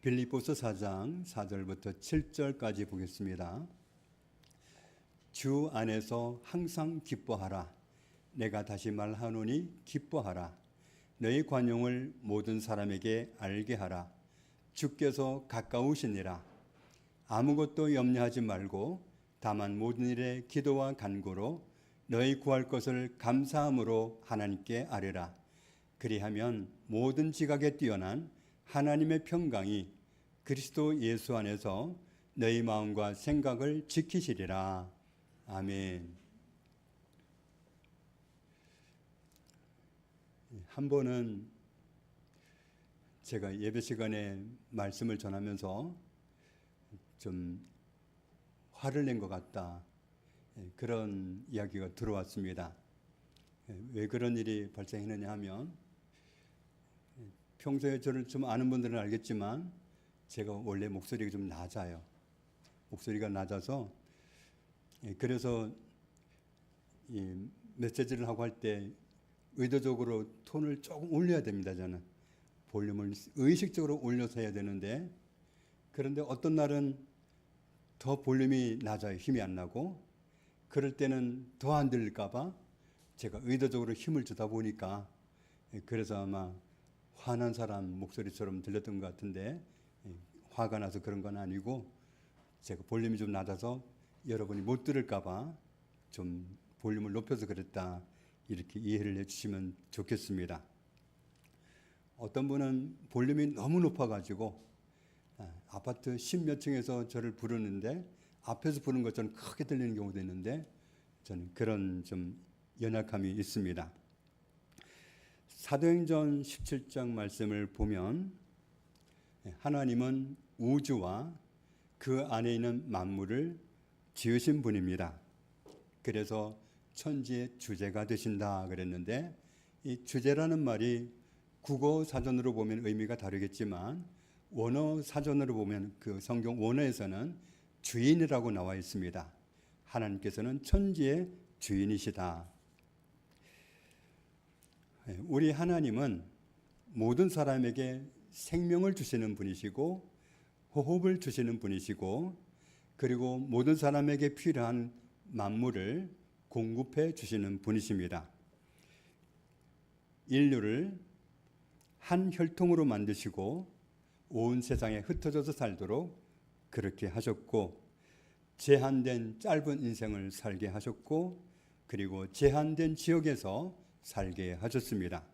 빌립보서 4장 4절부터 7절까지 보겠습니다. 주 안에서 항상 기뻐하라. 내가 다시 말하노니 기뻐하라. 너희 관용을 모든 사람에게 알게 하라. 주께서 가까우시니라. 아무것도 염려하지 말고 다만 모든 일에 기도와 간구로 너희 구할 것을 감사함으로 하나님께 아뢰라. 그리하면 모든 지각에 뛰어난 하나님의 평강이 그리스도 예수 안에서 너희 마음과 생각을 지키시리라. 아멘. 한 번은 제가 예배 시간에 말씀을 전하면서 좀 화를 낸 것 같다, 그런 이야기가 들어왔습니다. 왜 그런 일이 발생했느냐 하면, 평소에 저를 좀 아는 분들은 알겠지만 제가 원래 목소리가 좀 낮아요. 목소리가 낮아서 그래서 이 메시지를 하고 할 때 의도적으로 톤을 조금 올려야 됩니다. 저는 볼륨을 의식적으로 올려서 해야 되는데, 그런데 어떤 날은 더 볼륨이 낮아요. 힘이 안 나고. 그럴 때는 더 안 들릴까 봐 제가 의도적으로 힘을 주다 보니까, 그래서 아마 화난 사람 목소리처럼 들렸던 것 같은데, 화가 나서 그런 건 아니고 제가 볼륨이 좀 낮아서 여러분이 못 들을까 봐 좀 볼륨을 높여서 그랬다, 이렇게 이해를 해주시면 좋겠습니다. 어떤 분은 볼륨이 너무 높아가지고 아파트 10몇 층에서 저를 부르는데 앞에서 부르는 것처럼 크게 들리는 경우도 있는데, 저는 그런 좀 연약함이 있습니다. 사도행전 17장 말씀을 보면 하나님은 우주와 그 안에 있는 만물을 지으신 분입니다. 그래서 천지의 주제가 되신다 그랬는데, 이 주제라는 말이 국어 사전으로 보면 의미가 다르겠지만 원어 사전으로 보면 그 성경 원어에서는 주인이라고 나와 있습니다. 하나님께서는 천지의 주인이시다. 우리 하나님은 모든 사람에게 생명을 주시는 분이시고 호흡을 주시는 분이시고, 그리고 모든 사람에게 필요한 만물을 공급해 주시는 분이십니다. 인류를 한 혈통으로 만드시고 온 세상에 흩어져서 살도록 그렇게 하셨고, 제한된 짧은 인생을 살게 하셨고, 그리고 제한된 지역에서 살게 하셨습니다.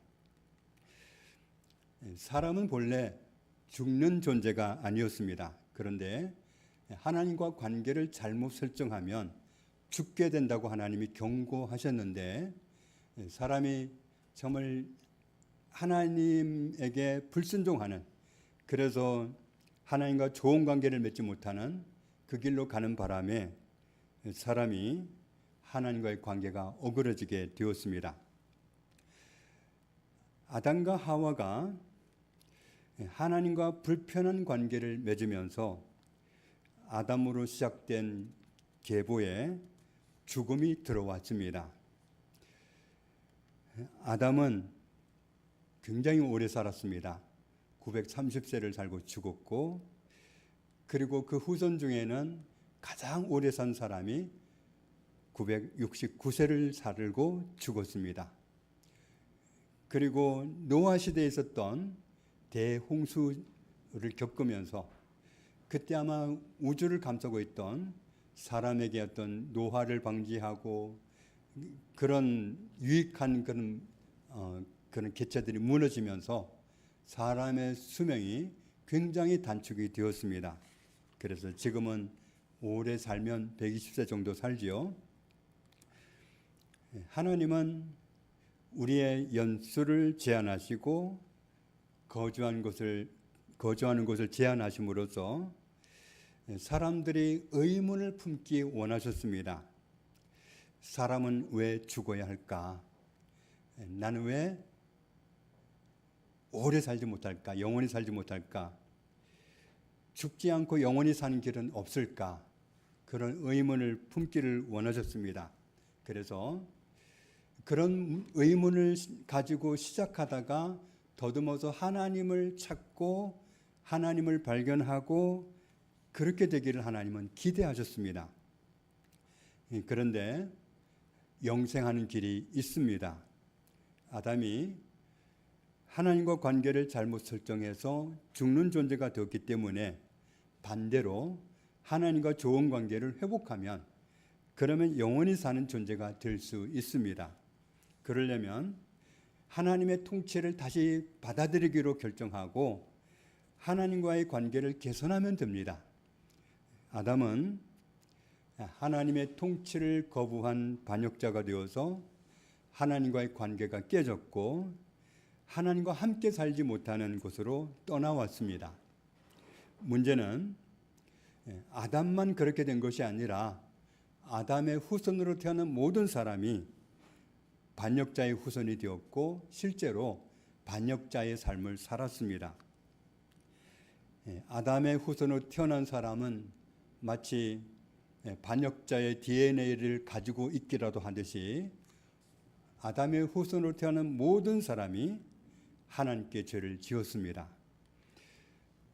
사람은 본래 죽는 존재가 아니었습니다. 그런데 하나님과 관계를 잘못 설정하면 죽게 된다고 하나님이 경고하셨는데, 사람이 정말 하나님에게 불순종하는, 그래서 하나님과 좋은 관계를 맺지 못하는 그 길로 가는 바람에 사람이 하나님과의 관계가 어그러지게 되었습니다. 아담과 하와가 하나님과 불편한 관계를 맺으면서 아담으로 시작된 계보에 죽음이 들어왔습니다. 아담은 굉장히 오래 살았습니다. 930세를 살고 죽었고, 그리고 그 후손 중에는 가장 오래 산 사람이 969세를 살고 죽었습니다. 그리고 노아 시대에 있었던 대홍수를 겪으면서, 그때 아마 우주를 감싸고 있던 사람에게 어떤 노화를 방지하고 그런 유익한 그런 개체들이 무너지면서 사람의 수명이 굉장히 단축이 되었습니다. 그래서 지금은 오래 살면 120세 정도 살지요. 하나님은 우리의 연수를 제한하시고 거주하는 곳을 제한하심으로써 사람들이 의문을 품기 원하셨습니다. 사람은 왜 죽어야 할까? 나는 왜 오래 살지 못할까? 영원히 살지 못할까? 죽지 않고 영원히 사는 길은 없을까? 그런 의문을 품기를 원하셨습니다. 그래서 그런 의문을 가지고 시작하다가 더듬어서 하나님을 찾고 하나님을 발견하고 그렇게 되기를 하나님은 기대하셨습니다. 그런데 영생하는 길이 있습니다. 아담이 하나님과 관계를 잘못 설정해서 죽는 존재가 되었기 때문에 반대로 하나님과 좋은 관계를 회복하면 그러면 영원히 사는 존재가 될 수 있습니다. 그러려면 하나님의 통치를 다시 받아들이기로 결정하고 하나님과의 관계를 개선하면 됩니다. 아담은 하나님의 통치를 거부한 반역자가 되어서 하나님과의 관계가 깨졌고 하나님과 함께 살지 못하는 곳으로 떠나왔습니다. 문제는 아담만 그렇게 된 것이 아니라 아담의 후손으로 태어난 모든 사람이 반역자의 후손이 되었고 실제로 반역자의 삶을 살았습니다. 아담의 후손으로 태어난 사람은 마치 반역자의 DNA를 가지고 있기라도 하듯이 아담의 후손으로 태어난 모든 사람이 하나님께 죄를 지었습니다.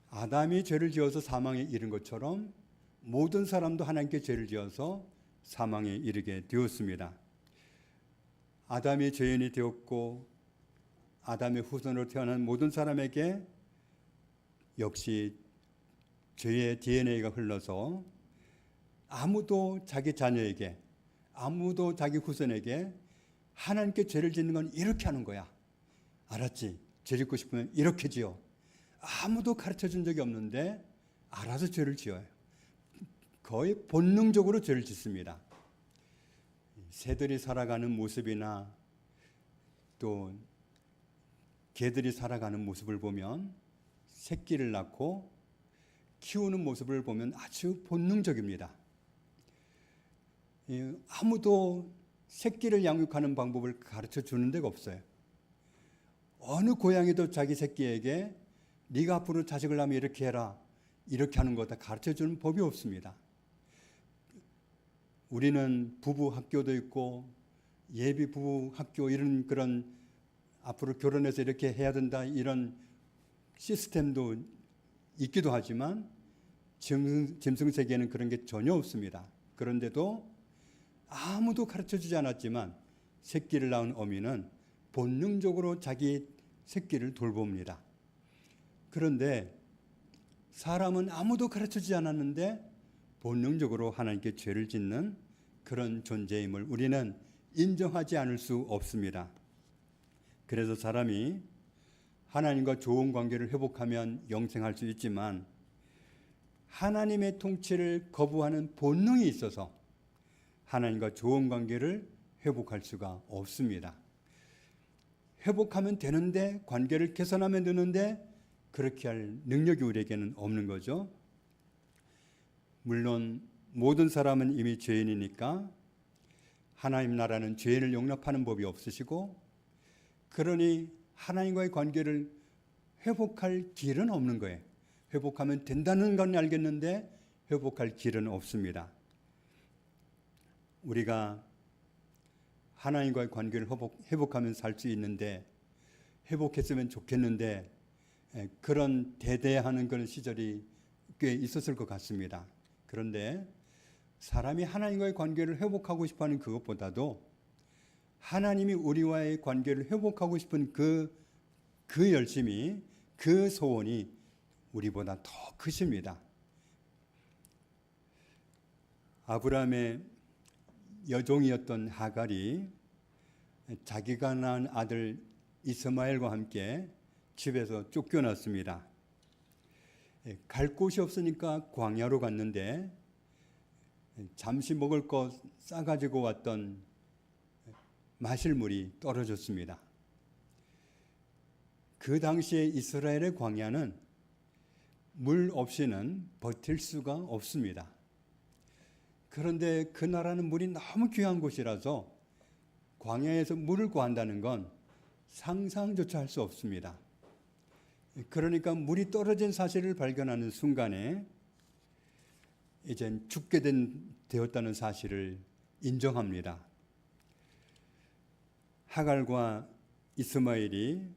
아담이 죄를 지어서 사망에 이른 것처럼 모든 사람도 하나님께 죄를 지어서 사망에 이르게 되었습니다. 아담이 죄인이 되었고 아담의 후손으로 태어난 모든 사람에게 역시 죄의 DNA가 흘러서 아무도 자기 자녀에게 아무도 자기 후손에게 하나님께 죄를 짓는 건 이렇게 하는 거야. 알았지? 죄 짓고 싶으면 이렇게 지어. 아무도 가르쳐 준 적이 없는데 알아서 죄를 지어요. 거의 본능적으로 죄를 짓습니다. 새들이 살아가는 모습이나 또 개들이 살아가는 모습을 보면 새끼를 낳고 키우는 모습을 보면 아주 본능적입니다. 아무도 새끼를 양육하는 방법을 가르쳐 주는 데가 없어요. 어느 고양이도 자기 새끼에게 네가 앞으로 자식을 낳으면 이렇게 해라, 이렇게 하는 거다 가르쳐 주는 법이 없습니다. 우리는 부부 학교도 있고 예비 부부 학교 이런 그런 앞으로 결혼해서 이렇게 해야 된다 이런 시스템도 있기도 하지만 짐승세계에는 그런 게 전혀 없습니다. 그런데도 아무도 가르쳐주지 않았지만 새끼를 낳은 어미는 본능적으로 자기 새끼를 돌봅니다. 그런데 사람은 아무도 가르쳐주지 않았는데 본능적으로 하나님께 죄를 짓는 그런 존재임을 우리는 인정하지 않을 수 없습니다. 그래서 사람이 하나님과 좋은 관계를 회복하면 영생할 수 있지만 하나님의 통치를 거부하는 본능이 있어서 하나님과 좋은 관계를 회복할 수가 없습니다. 회복하면 되는데 관계를 개선하면 되는데 그렇게 할 능력이 우리에게는 없는 거죠. 물론 모든 사람은 이미 죄인이니까 하나님 나라는 죄인을 용납하는 법이 없으시고 그러니 하나님과의 관계를 회복할 길은 없는 거예요. 회복하면 된다는 건 알겠는데 회복할 길은 없습니다. 우리가 하나님과의 관계를 회복하면 살 수 있는데 회복했으면 좋겠는데 그런 대대하는 그런 시절이 꽤 있었을 것 같습니다. 그런데 사람이 하나님과의 관계를 회복하고 싶어하는 그것보다도 하나님이 우리와의 관계를 회복하고 싶은 그 열심이 그 소원이 우리보다 더 크십니다. 아브라함의 여종이었던 하갈이 자기가 낳은 아들 이스마엘과 함께 집에서 쫓겨났습니다. 갈 곳이 없으니까 광야로 갔는데 잠시 먹을 것 싸가지고 왔던 마실 물이 떨어졌습니다. 그 당시에 이스라엘의 광야는 물 없이는 버틸 수가 없습니다. 그런데 그 나라는 물이 너무 귀한 곳이라서 광야에서 물을 구한다는 건 상상조차 할 수 없습니다. 그러니까 물이 떨어진 사실을 발견하는 순간에 이젠 죽게 되었다는 사실을 인정합니다. 하갈과 이스마엘이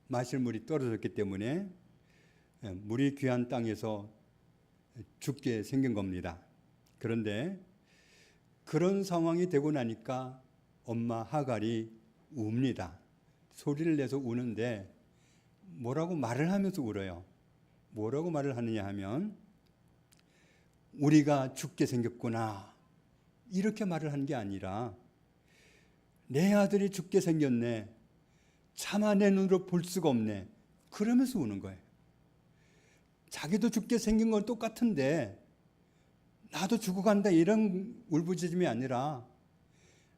마실 물이 떨어졌기 때문에 물이 귀한 땅에서 죽게 생긴 겁니다. 그런데 그런 상황이 되고 나니까 엄마 하갈이 웁니다. 소리를 내서 우는데 뭐라고 말을 하면서 울어요. 뭐라고 말을 하느냐 하면 우리가 죽게 생겼구나 이렇게 말을 하는 게 아니라 내 아들이 죽게 생겼네, 차마 내 눈으로 볼 수가 없네, 그러면서 우는 거예요. 자기도 죽게 생긴 건 똑같은데 나도 죽어간다 이런 울부짖음이 아니라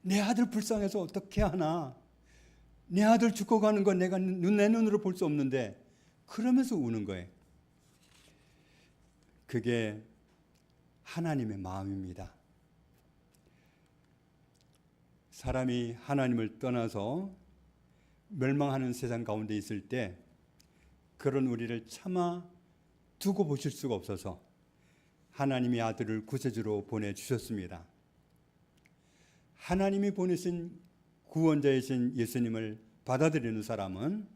내 아들 불쌍해서 어떻게 하나, 내 아들 죽어가는 건 내가 내 눈으로 볼 수 없는데, 그러면서 우는 거예요. 그게 하나님의 마음입니다. 사람이 하나님을 떠나서 멸망하는 세상 가운데 있을 때 그런 우리를 차마 두고 보실 수가 없어서 하나님의 아들을 구세주로 보내주셨습니다. 하나님이 보내신 구원자이신 예수님을 받아들이는 사람은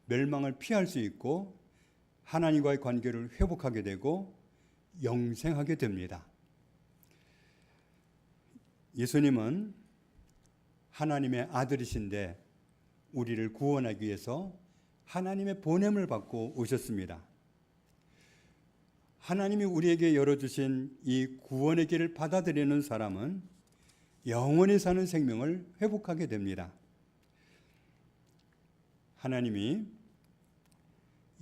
멸망을 피할 수 있고 하나님과의 관계를 회복하게 되고 영생하게 됩니다. 예수님은 하나님의 아들이신데 우리를 구원하기 위해서 하나님의 보냄을 받고 오셨습니다. 하나님이 우리에게 열어주신 이 구원의 길을 받아들이는 사람은 영원히 사는 생명을 회복하게 됩니다. 하나님이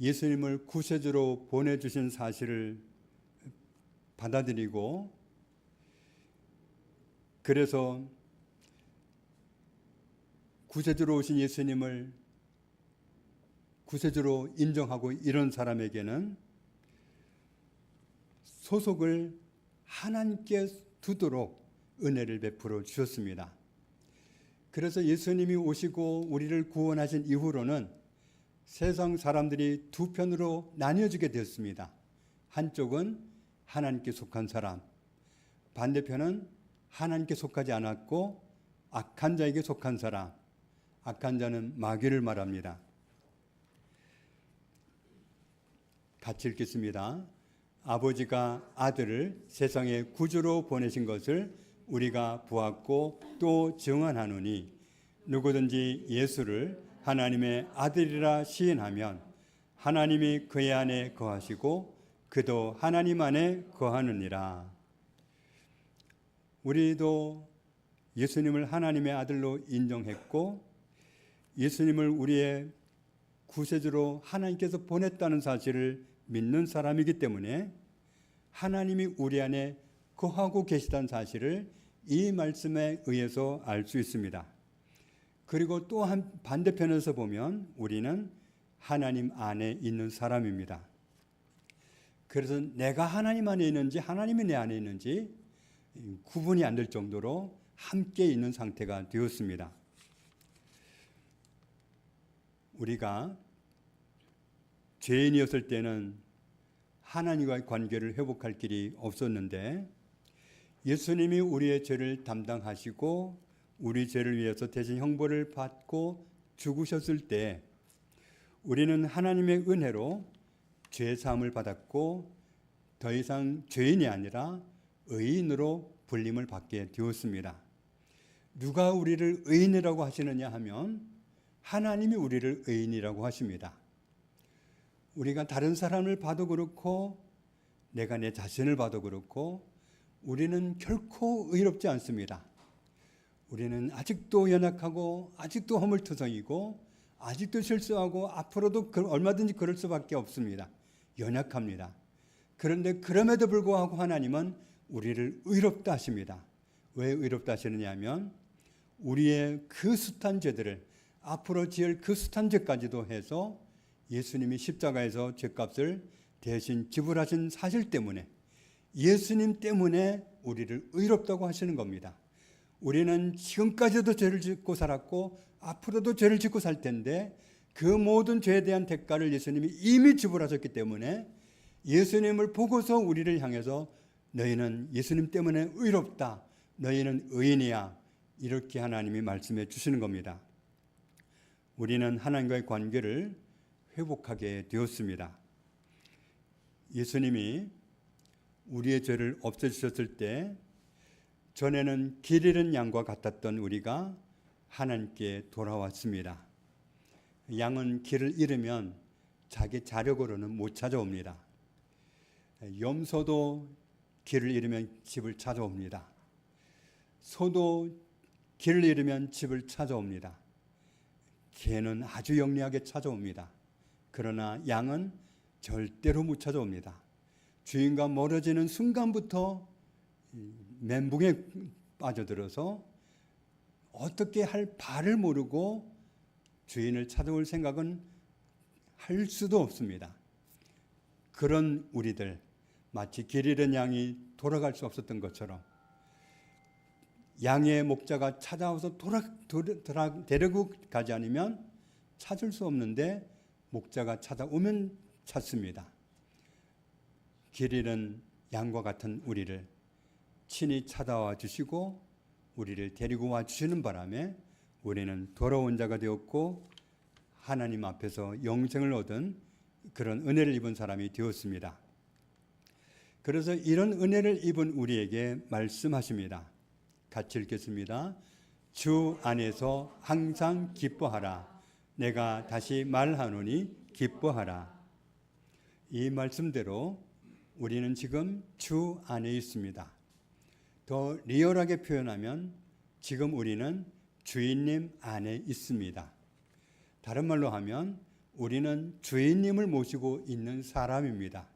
예수님을 구세주로 보내주신 사실을 받아들이고 그래서 구세주로 오신 예수님을 구세주로 인정하고 이런 사람에게는 소속을 하나님께 두도록 은혜를 베풀어 주셨습니다. 그래서 예수님이 오시고 우리를 구원하신 이후로는 세상 사람들이 두 편으로 나뉘어지게 되었습니다. 한쪽은 하나님께 속한 사람, 반대편은 하나님께 속하지 않았고 악한 자에게 속한 사람, 악한 자는 마귀를 말합니다. 같이 읽겠습니다. 아버지가 아들을 세상에 구주로 보내신 것을 우리가 보았고 또 증언하노니 누구든지 예수를 하나님의 아들이라 시인하면 하나님이 그의 안에 거하시고 그도 하나님 안에 거하느니라. 우리도 예수님을 하나님의 아들로 인정했고 예수님을 우리의 구세주로 하나님께서 보냈다는 사실을 믿는 사람이기 때문에 하나님이 우리 안에 거하고 계시다는 사실을 이 말씀에 의해서 알 수 있습니다. 그리고 또 한 반대편에서 보면 우리는 하나님 안에 있는 사람입니다. 그래서 내가 하나님 안에 있는지 하나님이 내 안에 있는지 구분이 안 될 정도로 함께 있는 상태가 되었습니다. 우리가 죄인이었을 때는 하나님과의 관계를 회복할 길이 없었는데 예수님이 우리의 죄를 담당하시고 우리 죄를 위해서 대신 형벌을 받고 죽으셨을 때 우리는 하나님의 은혜로 죄 사함을 받았고 더 이상 죄인이 아니라 의인으로 불림을 받게 되었습니다. 누가 우리를 의인이라고 하시느냐 하면 하나님이 우리를 의인이라고 하십니다. 우리가 다른 사람을 봐도 그렇고 내가 내 자신을 봐도 그렇고 우리는 결코 의롭지 않습니다. 우리는 아직도 연약하고 아직도 허물투성이고 아직도 실수하고 앞으로도 얼마든지 그럴 수밖에 없습니다. 연약합니다. 그런데 그럼에도 불구하고 하나님은 우리를 의롭다 하십니다. 왜 의롭다 하시느냐 하면 우리의 그 숱한 죄들을 앞으로 지을 그 숱한 죄까지도 해서 예수님이 십자가에서 죄값을 대신 지불하신 사실 때문에 예수님 때문에 우리를 의롭다고 하시는 겁니다. 우리는 지금까지도 죄를 짓고 살았고 앞으로도 죄를 짓고 살 텐데 그 모든 죄에 대한 대가를 예수님이 이미 지불하셨기 때문에 예수님을 보고서 우리를 향해서 너희는 예수님 때문에 의롭다, 너희는 의인이야, 이렇게 하나님이 말씀해 주시는 겁니다. 우리는 하나님과의 관계를 회복하게 되었습니다. 예수님이 우리의 죄를 없애주셨을 때 전에는 길 잃은 양과 같았던 우리가 하나님께 돌아왔습니다. 양은 길을 잃으면 자기 자력으로는 못 찾아옵니다. 염소도 길을 잃으면 집을 찾아옵니다. 소도 길을 잃으면 집을 찾아옵니다. 개는 아주 영리하게 찾아옵니다. 그러나 양은 절대로 못 찾아옵니다. 주인과 멀어지는 순간부터 멘붕에 빠져들어서 어떻게 할 바를 모르고 주인을 찾아올 생각은 할 수도 없습니다. 그런 우리들, 마치 길 잃은 양이 돌아갈 수 없었던 것처럼 양의 목자가 찾아와서 데리고 가지 않으면 찾을 수 없는데 목자가 찾아오면 찾습니다. 길 잃은 양과 같은 우리를 친히 찾아와 주시고 우리를 데리고 와 주시는 바람에 우리는 돌아온 자가 되었고 하나님 앞에서 영생을 얻은 그런 은혜를 입은 사람이 되었습니다. 그래서 이런 은혜를 입은 우리에게 말씀하십니다. 같이 읽겠습니다. 주 안에서 항상 기뻐하라. 내가 다시 말하노니 기뻐하라. 이 말씀대로 우리는 지금 주 안에 있습니다. 더 리얼하게 표현하면 지금 우리는 주인님 안에 있습니다. 다른 말로 하면 우리는 주인님을 모시고 있는 사람입니다.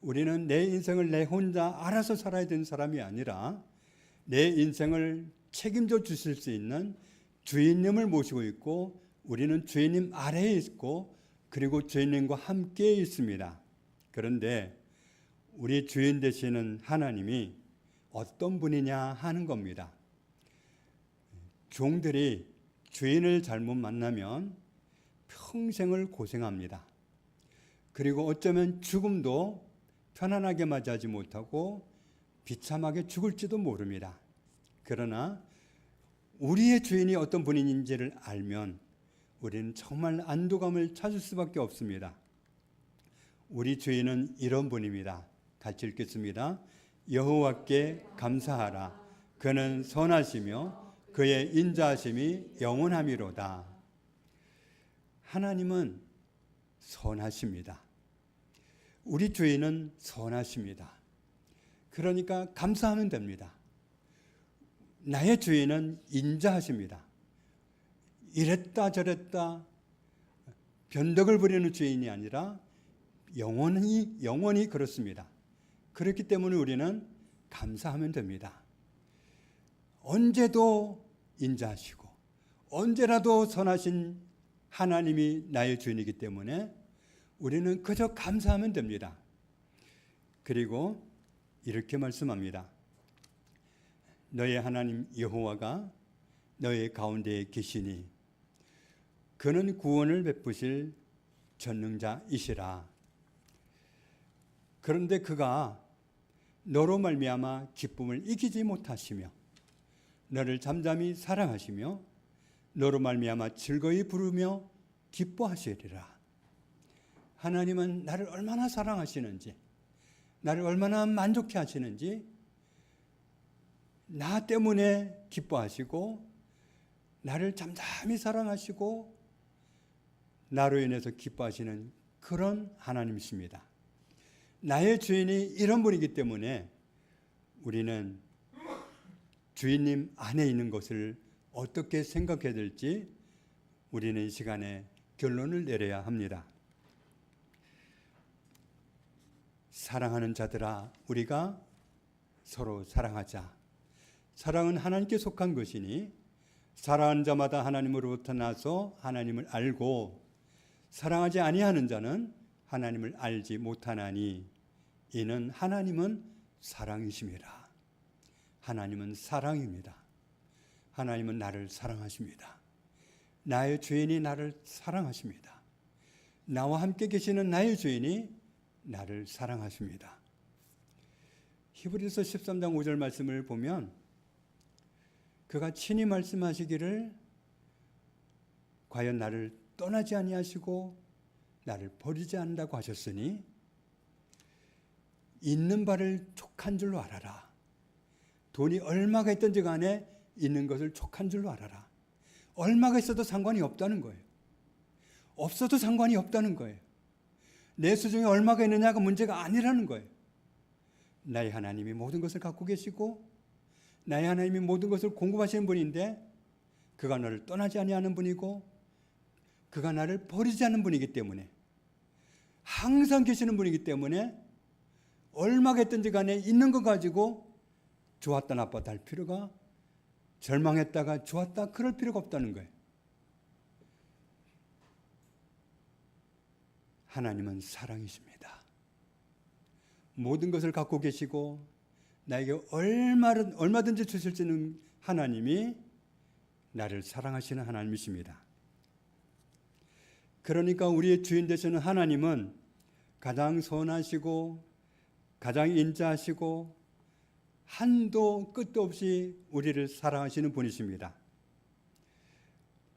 우리는 내 인생을 내 혼자 알아서 살아야 되는 사람이 아니라 내 인생을 책임져 주실 수 있는 주인님을 모시고 있고 우리는 주인님 아래에 있고 그리고 주인님과 함께 있습니다. 그런데 우리 주인 되시는 하나님이 어떤 분이냐 하는 겁니다. 종들이 주인을 잘못 만나면 평생을 고생합니다. 그리고 어쩌면 죽음도 편안하게 맞이하지 못하고 비참하게 죽을지도 모릅니다. 그러나 우리의 주인이 어떤 분인지를 알면 우리는 정말 안도감을 찾을 수밖에 없습니다. 우리 주인은 이런 분입니다. 같이 읽겠습니다. 여호와께 감사하라. 그는 선하시며 그의 인자하심이 영원하미로다. 하나님은 선하십니다. 우리 주인은 선하십니다. 그러니까 감사하면 됩니다. 나의 주인은 인자하십니다. 이랬다 저랬다 변덕을 부리는 주인이 아니라 영원히 그렇습니다. 그렇기 때문에 우리는 감사하면 됩니다. 언제도 인자하시고 언제라도 선하신 하나님이 나의 주인이기 때문에 우리는 그저 감사하면 됩니다. 그리고 이렇게 말씀합니다. 너의 하나님 여호와가 너의 가운데에 계시니 그는 구원을 베푸실 전능자이시라. 그런데 그가 너로 말미암아 기쁨을 이기지 못하시며 너를 잠잠히 사랑하시며 너로 말미암아 즐거이 부르며 기뻐하시리라. 하나님은 나를 얼마나 사랑하시는지, 나를 얼마나 만족해 하시는지, 나 때문에 기뻐하시고 나를 잠잠히 사랑하시고 나로 인해서 기뻐하시는 그런 하나님이십니다. 나의 주인이 이런 분이기 때문에 우리는 주인님 안에 있는 것을 어떻게 생각해야 될지 우리는 이 시간에 결론을 내려야 합니다. 사랑하는 자들아, 우리가 서로 사랑하자. 사랑은 하나님께 속한 것이니 사랑하는 자마다 하나님으로부터 나서 하나님을 알고 사랑하지 아니하는 자는 하나님을 알지 못하나니 이는 하나님은 사랑이심이라. 하나님은 사랑입니다. 하나님은 나를 사랑하십니다. 나의 주인이 나를 사랑하십니다. 나와 함께 계시는 나의 주인이 나를 사랑하십니다. 히브리서 13장 5절 말씀을 보면 그가 친히 말씀하시기를 과연 나를 떠나지 아니하시고 나를 버리지 않는다고 하셨으니 있는 바를 족한 줄로 알아라. 돈이 얼마가 있든지 간에 있는 것을 족한 줄로 알아라. 얼마가 있어도 상관이 없다는 거예요. 없어도 상관이 없다는 거예요. 내 수중에 얼마가 있느냐가 문제가 아니라는 거예요. 나의 하나님이 모든 것을 갖고 계시고 나의 하나님이 모든 것을 공급하시는 분인데 그가 너를 떠나지 아니하는 분이고 그가 나를 버리지 않는 분이기 때문에 항상 계시는 분이기 때문에 얼마가 있든지 간에 있는 거 가지고 좋았다 나빴다 할 필요가 절망했다가 좋았다 그럴 필요가 없다는 거예요. 하나님은 사랑이십니다. 모든 것을 갖고 계시고 나에게 얼마든지 주실 수 있는 하나님이 나를 사랑하시는 하나님이십니다. 그러니까 우리의 주인 되시는 하나님은 가장 선하시고 가장 인자하시고 한도 끝도 없이 우리를 사랑하시는 분이십니다.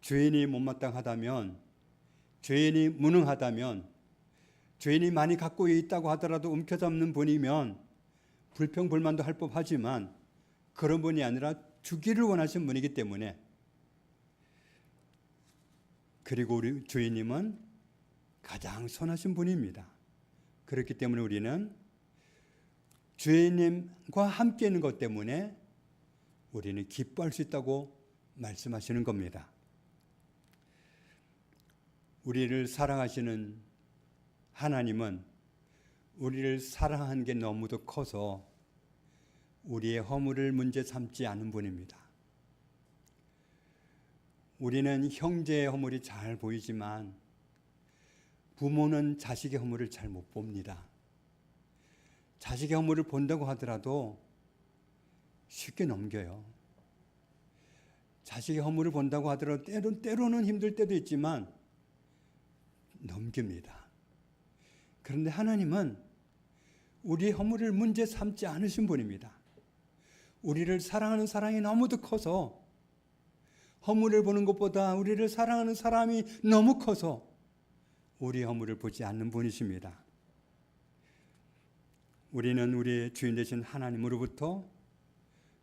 죄인이 못마땅하다면, 죄인이 무능하다면, 죄인이 많이 갖고 있다고 하더라도 움켜잡는 분이면 불평불만도 할 법하지만 그런 분이 아니라 주기를 원하신 분이기 때문에, 그리고 우리 주인님은 가장 선하신 분입니다. 그렇기 때문에 우리는 주인님과 함께 있는 것 때문에 우리는 기뻐할 수 있다고 말씀하시는 겁니다. 우리를 사랑하시는 하나님은 우리를 사랑하는 게 너무도 커서 우리의 허물을 문제 삼지 않은 분입니다. 우리는 형제의 허물이 잘 보이지만 부모는 자식의 허물을 잘 못 봅니다. 자식의 허물을 본다고 하더라도 쉽게 넘겨요. 자식의 허물을 본다고 하더라도 때로는 힘들 때도 있지만 넘깁니다. 그런데 하나님은 우리의 허물을 문제 삼지 않으신 분입니다. 우리를 사랑하는 사랑이 너무도 커서 허물을 보는 것보다 우리를 사랑하는 사람이 너무 커서 우리의 허물을 보지 않는 분이십니다. 우리는 우리의 주인 되신 하나님으로부터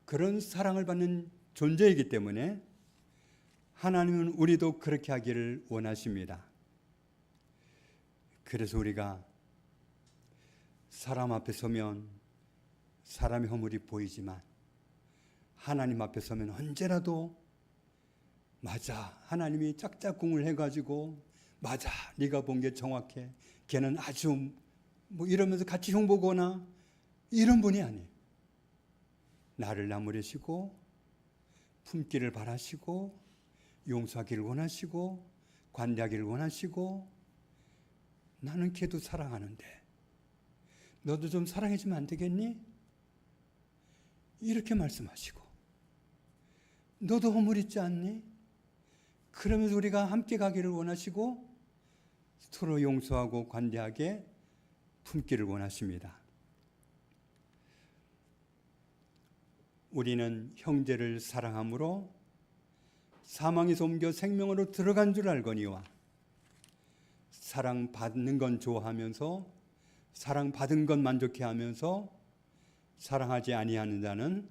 그런 사랑을 받는 존재이기 때문에 하나님은 우리도 그렇게 하기를 원하십니다. 그래서 우리가 사람 앞에 서면 사람의 허물이 보이지만 하나님 앞에 서면 언제라도 맞아, 하나님이 짝짝꿍을 해가지고 맞아, 네가 본 게 정확해, 걔는 아주 이러면서 같이 흉보거나 이런 분이 아니에요. 나를 나무래시고 품기를 바라시고 용서하기를 원하시고 관대하기를 원하시고 나는 걔도 사랑하는데 너도 좀 사랑해주면 안 되겠니? 이렇게 말씀하시고 너도 허물 있지 않니? 그러면서 우리가 함께 가기를 원하시고 서로 용서하고 관대하게 품기를 원하십니다. 우리는 형제를 사랑함으로 사망에서 옮겨 생명으로 들어간 줄 알거니와 사랑받는 건 좋아하면서 사랑받은 건 만족해하면서 사랑하지 아니하는 자는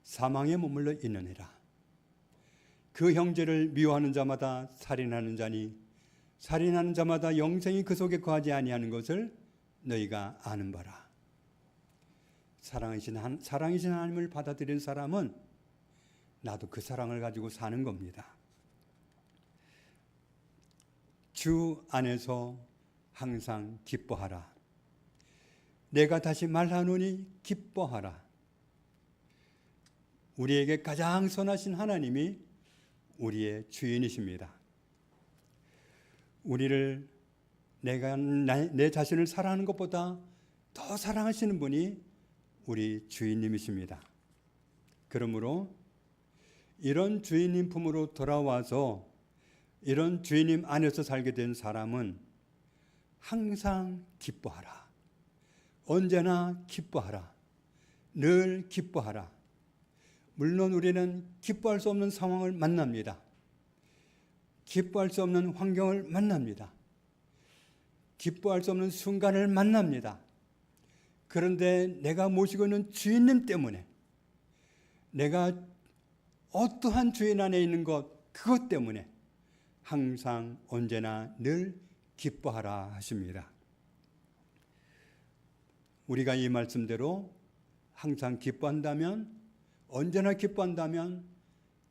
사망에 머물러 있느니라. 그 형제를 미워하는 자마다 살인하는 자니 살인하는 자마다 영생이 그 속에 거하지 아니하는 것을 너희가 아는 바라. 사랑이신 하나님을 받아들인 사람은 나도 그 사랑을 가지고 사는 겁니다. 주 안에서 항상 기뻐하라. 내가 다시 말하노니 기뻐하라. 우리에게 가장 선하신 하나님이 우리의 주인이십니다. 우리를 내 자신을 사랑하는 것보다 더 사랑하시는 분이 우리 주인님이십니다. 그러므로 이런 주인님 품으로 돌아와서 이런 주인님 안에서 살게 된 사람은 항상 기뻐하라. 언제나 기뻐하라. 늘 기뻐하라. 물론 우리는 기뻐할 수 없는 상황을 만납니다. 기뻐할 수 없는 환경을 만납니다. 기뻐할 수 없는 순간을 만납니다. 그런데 내가 모시고 있는 주인님 때문에, 내가 어떠한 주인 안에 있는 것, 그것 때문에 항상 언제나 늘 기뻐하라 하십니다. 우리가 이 말씀대로 항상 기뻐한다면, 언제나 기뻐한다면,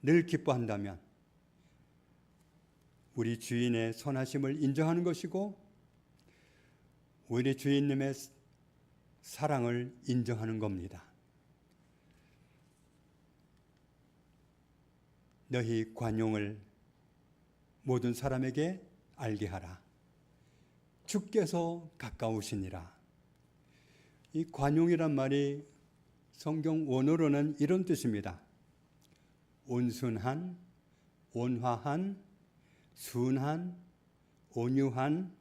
늘 기뻐한다면 우리 주인의 선하심을 인정하는 것이고 우리 주인님의 사랑을 인정하는 겁니다. 너희 관용을 모든 사람에게 알게 하라. 주께서 가까우시니라. 이 관용이란 말이 성경 원어로는 이런 뜻입니다. 온순한, 온화한, 순한, 온유한,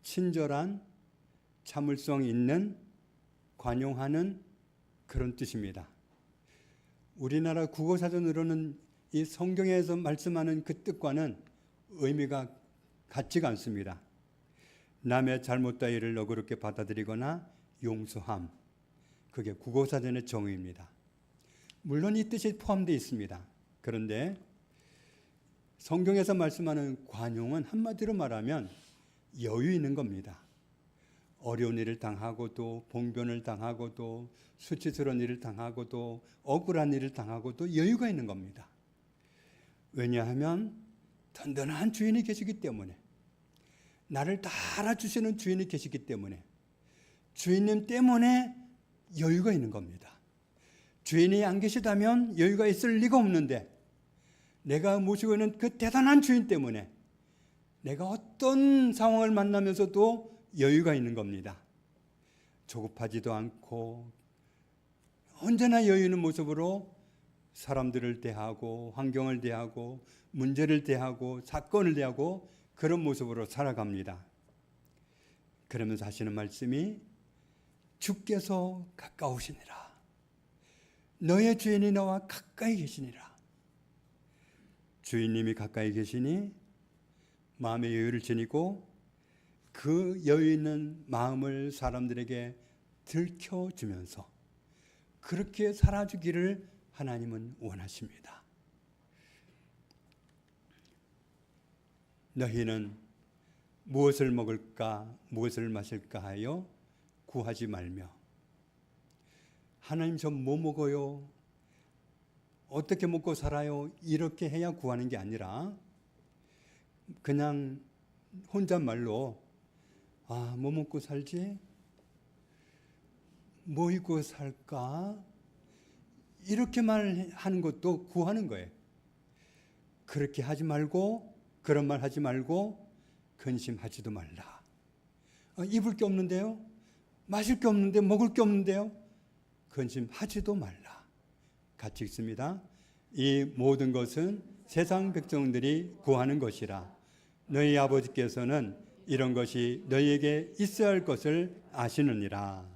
친절한, 참을성 있는, 관용하는 그런 뜻입니다. 우리나라 국어사전으로는 이 성경에서 말씀하는 그 뜻과는 의미가 같지가 않습니다. 남의 잘못 따위를 너그럽게 받아들이거나 용서함, 그게 국어사전의 정의입니다. 물론 이 뜻이 포함되어 있습니다. 그런데 성경에서 말씀하는 관용은 한마디로 말하면 여유 있는 겁니다. 어려운 일을 당하고도, 봉변을 당하고도, 수치스러운 일을 당하고도, 억울한 일을 당하고도 여유가 있는 겁니다. 왜냐하면 든든한 주인이 계시기 때문에, 나를 다 알아주시는 주인이 계시기 때문에, 주인님 때문에 여유가 있는 겁니다. 주인이 안 계시다면 여유가 있을 리가 없는데, 내가 모시고 있는 그 대단한 주인 때문에 내가 어떤 상황을 만나면서도 여유가 있는 겁니다. 조급하지도 않고 언제나 여유 있는 모습으로 사람들을 대하고 환경을 대하고 문제를 대하고 사건을 대하고 그런 모습으로 살아갑니다. 그러면서 하시는 말씀이 주께서 가까우시니라. 너의 주인이 너와 가까이 계시니라. 주인님이 가까이 계시니 마음의 여유를 지니고 그 여유 있는 마음을 사람들에게 들켜주면서 그렇게 살아주기를 하나님은 원하십니다. 너희는 무엇을 먹을까 무엇을 마실까 하여 구하지 말며, 하나님 저 뭐 먹어요? 어떻게 먹고 살아요? 이렇게 해야 구하는 게 아니라 그냥 혼잣말로 뭐 먹고 살지? 뭐 입고 살까? 이렇게 말하는 것도 구하는 거예요. 그렇게 하지 말고, 그런 말 하지 말고 근심하지도 말라. 입을 게 없는데요? 마실 게 없는데, 먹을 게 없는데요? 근심하지도 말라. 같이 읽습니다. 이 모든 것은 세상 백성들이 구하는 것이라. 너희 아버지께서는 이런 것이 너희에게 있어야 할 것을 아시느니라.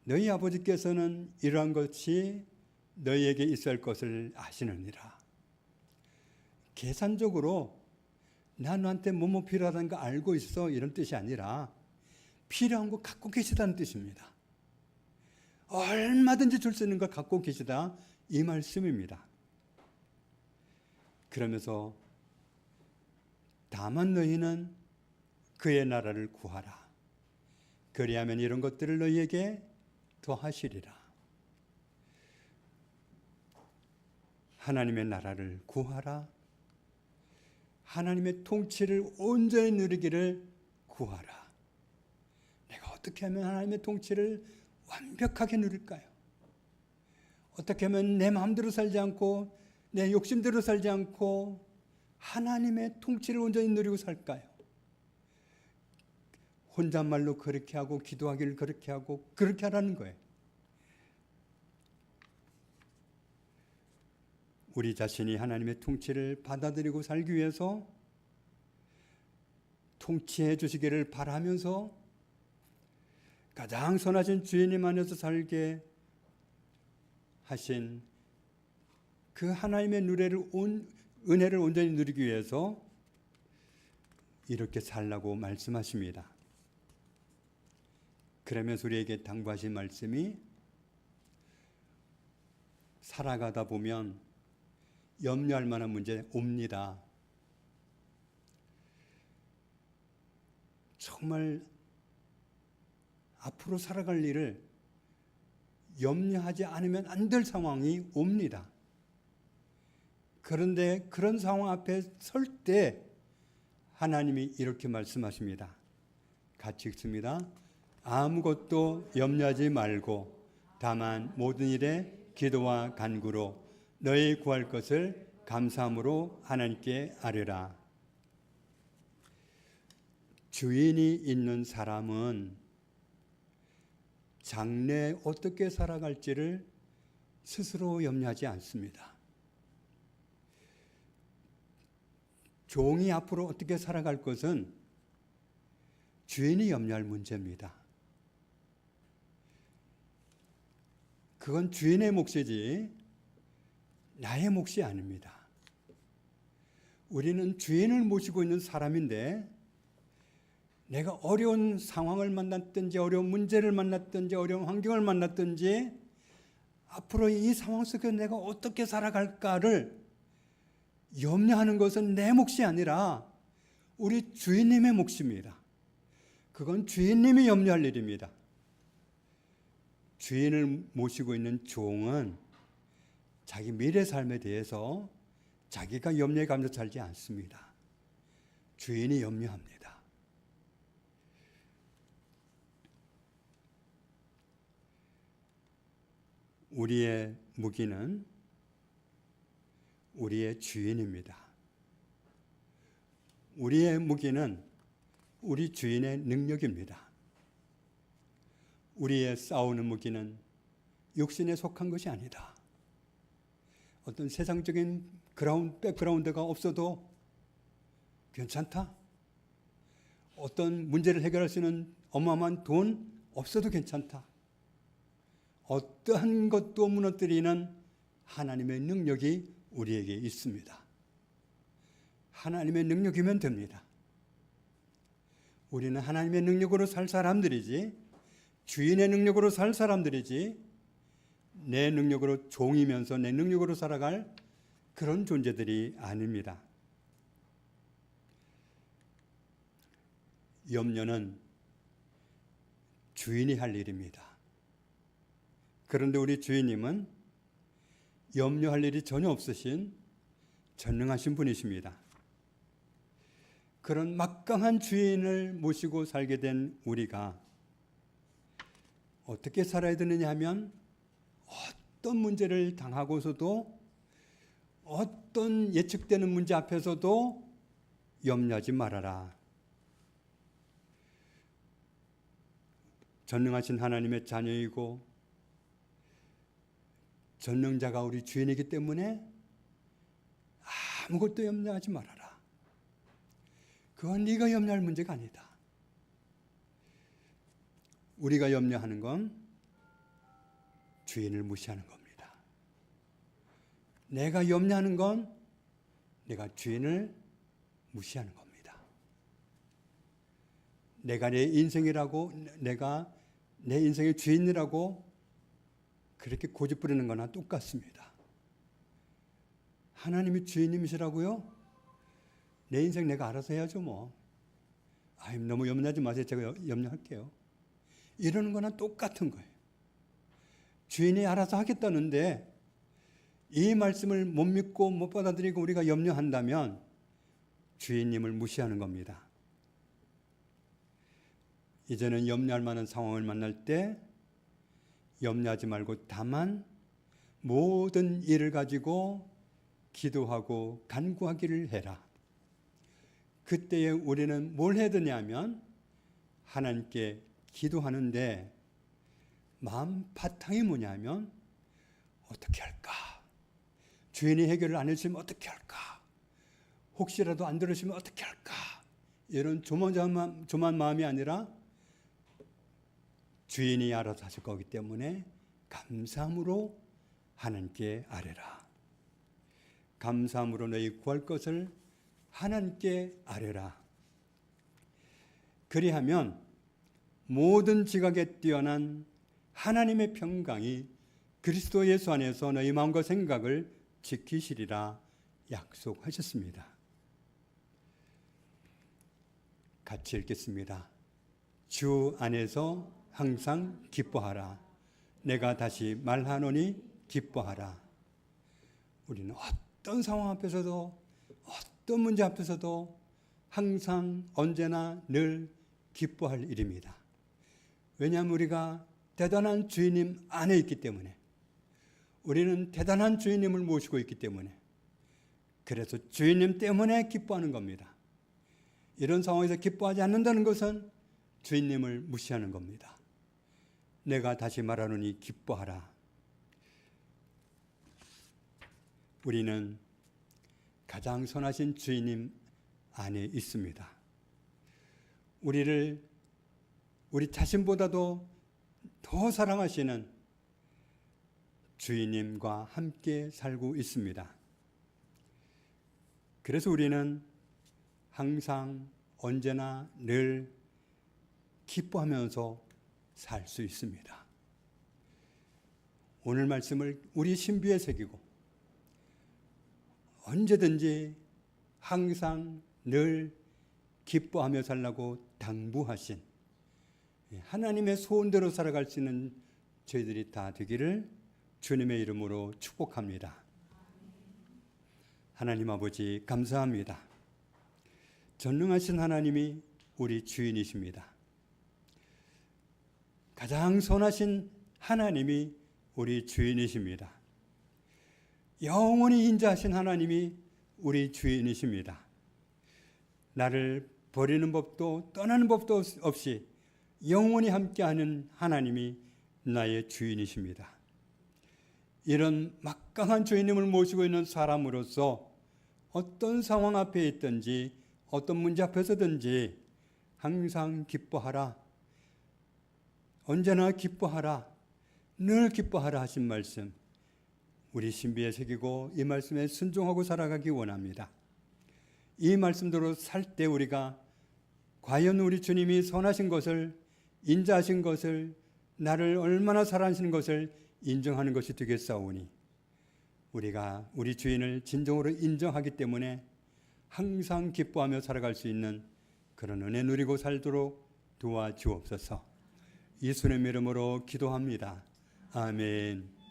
너희 아버지께서는 이러한 것이 너희에게 있어야 할 것을 아시느니라. 계산적으로 나 너한테 뭐뭐 필요하다는 거 알고 있어, 이런 뜻이 아니라 필요한 거 갖고 계시다는 뜻입니다. 얼마든지 줄 수 있는 걸 갖고 계시다, 이 말씀입니다. 그러면서 다만 너희는 그의 나라를 구하라. 그리하면 이런 것들을 너희에게 더하시리라. 하나님의 나라를 구하라. 하나님의 통치를 온전히 누리기를 구하라. 내가 어떻게 하면 하나님의 통치를 완벽하게 누릴까요? 어떻게 하면 내 마음대로 살지 않고 내 욕심대로 살지 않고 하나님의 통치를 온전히 누리고 살까요? 혼잣말로 그렇게 하고 기도하기를 그렇게 하고 그렇게 하라는 거예요. 우리 자신이 하나님의 통치를 받아들이고 살기 위해서 통치해 주시기를 바라면서 가장 선하신 주인님 안에서 살게 하신 그 하나님의 은혜를 온전히 누리기 위해서 이렇게 살라고 말씀하십니다. 그러면서 우리에게 당부하신 말씀이 살아가다 보면 염려할 만한 문제 옵니다. 정말 앞으로 살아갈 일을 염려하지 않으면 안 될 상황이 옵니다. 그런데 그런 상황 앞에 설 때 하나님이 이렇게 말씀하십니다. 같이 읽습니다. 아무것도 염려하지 말고 다만 모든 일에 기도와 간구로 너희 구할 것을 감사함으로 하나님께 아뢰라. 주인이 있는 사람은 장래에 어떻게 살아갈지를 스스로 염려하지 않습니다. 종이 앞으로 어떻게 살아갈 것은 주인이 염려할 문제입니다. 그건 주인의 몫이지 나의 몫이 아닙니다. 우리는 주인을 모시고 있는 사람인데 내가 어려운 상황을 만났든지 어려운 문제를 만났든지 어려운 환경을 만났든지 앞으로 이 상황 속에서 내가 어떻게 살아갈까를 염려하는 것은 내 몫이 아니라 우리 주인님의 몫입니다. 그건 주인님이 염려할 일입니다. 주인을 모시고 있는 종은 자기 미래 삶에 대해서 자기가 염려에 감겨 살지 않습니다. 주인이 염려합니다. 우리의 무기는 우리의 주인입니다. 우리의 무기는 우리 주인의 능력입니다. 우리의 싸우는 무기는 육신에 속한 것이 아니다. 어떤 세상적인 백그라운드가 없어도 괜찮다. 어떤 문제를 해결할 수 있는 어마어마한 돈 없어도 괜찮다. 어떠한 것도 무너뜨리는 하나님의 능력이 우리에게 있습니다. 하나님의 능력이면 됩니다. 우리는 하나님의 능력으로 살 사람들이지 주인의 능력으로 살 사람들이지 내 능력으로 종이면서 내 능력으로 살아갈 그런 존재들이 아닙니다. 염려는 주인이 할 일입니다. 그런데 우리 주인님은 염려할 일이 전혀 없으신 전능하신 분이십니다. 그런 막강한 주인을 모시고 살게 된 우리가 어떻게 살아야 되느냐 하면 어떤 문제를 당하고서도 어떤 예측되는 문제 앞에서도 염려하지 말아라. 전능하신 하나님의 자녀이고 전능자가 우리 주인이기 때문에 아무것도 염려하지 말아라. 그건 네가 염려할 문제가 아니다. 우리가 염려하는 건 주인을 무시하는 겁니다. 내가 염려하는 건 내가 주인을 무시하는 겁니다. 내가 내 인생이라고, 내가 내 인생의 주인이라고 그렇게 고집부리는 거나 똑같습니다. 하나님이 주인님이시라고요? 내 인생 내가 알아서 해야죠 뭐. 너무 염려하지 마세요. 제가 염려할게요. 이러는 거나 똑같은 거예요. 주인이 알아서 하겠다는데 이 말씀을 못 믿고 못 받아들이고 우리가 염려한다면 주인님을 무시하는 겁니다. 이제는 염려할 만한 상황을 만날 때 염려하지 말고 다만 모든 일을 가지고 기도하고 간구하기를 해라. 그때에 우리는 뭘 해야 되냐면 하나님께 기도하는데 마음 바탕이 뭐냐면 어떻게 할까? 주인이 해결을 안 해주시면 어떻게 할까? 혹시라도 안 들으시면 어떻게 할까? 이런 조만 마음이 아니라 주인이 알아서 하실 거기 때문에 감사함으로 하나님께 아뢰라. 감사함으로 너희 구할 것을 하나님께 아뢰라. 그리하면 모든 지각에 뛰어난 하나님의 평강이 그리스도 예수 안에서 너희 마음과 생각을 지키시리라 약속하셨습니다. 같이 읽겠습니다. 주 안에서 항상 기뻐하라. 내가 다시 말하노니 기뻐하라. 우리는 어떤 상황 앞에서도 어떤 문제 앞에서도 항상 언제나 늘 기뻐할 일입니다. 왜냐하면 우리가 대단한 주인님 안에 있기 때문에, 우리는 대단한 주인님을 모시고 있기 때문에, 그래서 주인님 때문에 기뻐하는 겁니다. 이런 상황에서 기뻐하지 않는다는 것은 주인님을 무시하는 겁니다. 내가 다시 말하노니 기뻐하라. 우리는 가장 선하신 주인님 안에 있습니다. 우리를 우리 자신보다도 더 사랑하시는 주인님과 함께 살고 있습니다. 그래서 우리는 항상 언제나 늘 기뻐하면서 살 수 있습니다. 오늘 말씀을 우리 신비에 새기고 언제든지 항상 늘 기뻐하며 살라고 당부하신 하나님의 소원대로 살아갈 수 있는 저희들이 다 되기를 주님의 이름으로 축복합니다. 하나님 아버지 감사합니다. 전능하신 하나님이 우리 주인이십니다. 가장 선하신 하나님이 우리 주인이십니다. 영원히 인자하신 하나님이 우리 주인이십니다. 나를 버리는 법도 떠나는 법도 없이 영원히 함께하는 하나님이 나의 주인이십니다. 이런 막강한 주인님을 모시고 있는 사람으로서 어떤 상황 앞에 있든지 어떤 문제 앞에 서든지 항상 기뻐하라, 언제나 기뻐하라, 늘 기뻐하라 하신 말씀 우리 신비에 새기고 이 말씀에 순종하고 살아가기 원합니다. 이 말씀대로 살 때 우리가 과연 우리 주님이 선하신 것을, 인자하신 것을, 나를 얼마나 사랑하시는 것을 인정하는 것이 되겠사오니 우리가 우리 주인을 진정으로 인정하기 때문에 항상 기뻐하며 살아갈 수 있는 그런 은혜 누리고 살도록 도와주옵소서. 예수님의 이름으로 기도합니다. 아멘.